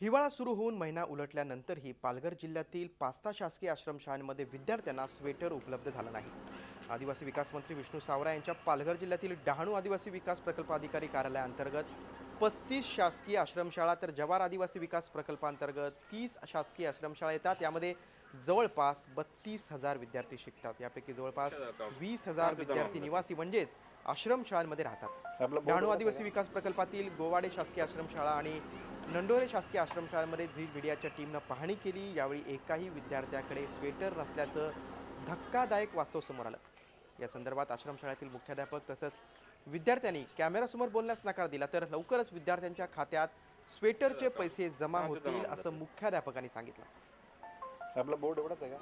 हिवाळा सुरू होऊन महिना उलटल्यानंतरही पालघर जिल्ह्यातील 5 शासकीय आश्रमशाळांमध्ये विद्यार्थ्यांना स्वेटर उपलब्ध झालं नाही। आदिवासी विकास मंत्री विष्णू सावरा यांच्या पालघर जिल्ह्यातील डहाणू आदिवासी विकास प्रकल्प अधिकारी कार्यालयाअंतर्गत 35 शासकीय आश्रमशाळा तर जवार आदिवासी विकास प्रकल्पांतर्गत 30 शासकीय आश्रमशाळा येतात। यामध्ये जवळपास 32,000 विद्यार्थी शिकतात। यापैकी जवळपास 20,000 विद्यार्थी निवासी म्हणजेच आश्रमशाळांमध्ये राहतात। डहाणू आदिवासी विकास प्रकल्पातील गोवाडे शासकीय आश्रमशाळा आणि नंडोरे शासकीय आश्रमशाळांमध्ये झी मीडियाच्या टीमनं पाहणी केली। यावेळी एकाही विद्यार्थ्याकडे स्वेटर नसल्याचं धक्कादायक वास्तव समोर आलं। या संदर्भात आश्रमशाळेतील मुख्याध्यापक तसंच विद्यार्थ्यांनी कॅमेरासमोर बोलण्यास नकार दिला, तर लवकरच विद्यार्थ्यांच्या खात्यात स्वेटरचे पैसे जमा होतील असं मुख्याध्यापकांनी सांगितलं। आपला बोर्ड एवढाच आहे का?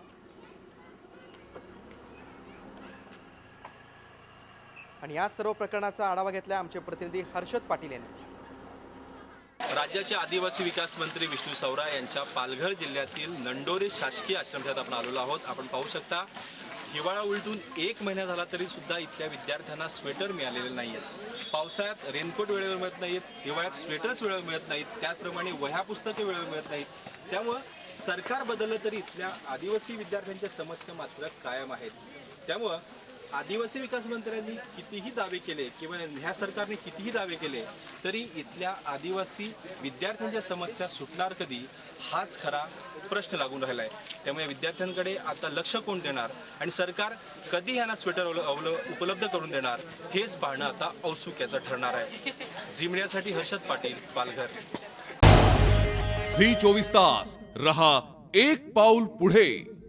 आणि या सर्व प्रकरणाचा आढावा घेतला आमचे प्रतिनिधी हर्षद पाटील यांनी। राज्याचे आदिवासी विकास मंत्री विष्णू सावरा यांच्या पालघर जिल्ह्यातील नंडोरे शासकीय आश्रमशाळेत आपण आलेलो आहोत। आपण पाहू शकता हिवाळा उलटून 1 महिना झाला तरी सुद्धा इथल्या विद्यार्थ्यांना स्वेटर मिळालेले नाहीयेत। पावसाळ्यात रेनकोट वेळेवर मिळत नाहीत, हिवाळ्यात स्वेटर्स वेळेवर मिळत नाहीत, त्याचप्रमाणे वह्या पुस्तके वेळेवर मिळत नाहीत। त्यामुळे सरकार बदललं तरी इथल्या आदिवासी विद्यार्थ्यांच्या समस्या मात्र कायम आहेत। त्यामुळे आदिवासी विकास मंत्र्यांनी कितीही दावे केले किंवा ह्या सरकारने कितीही दावे केले तरी इथल्या आदिवासी विद्यार्थ्यांच्या समस्या सुटणार कधी हाच खरा प्रश्न लागून राहिला आहे। त्यामुळे विद्यार्थ्यांकडे आता लक्ष कोण देणार आणि सरकार कधी यांना स्वेटर उपलब्ध करून देणार हेच पाहणं आता औत्सुक्याचं ठरणार आहे। झी मीडियासाठी हर्षद पाटील, पालघर। झी 24 तास रहा एक पाऊल पुढे।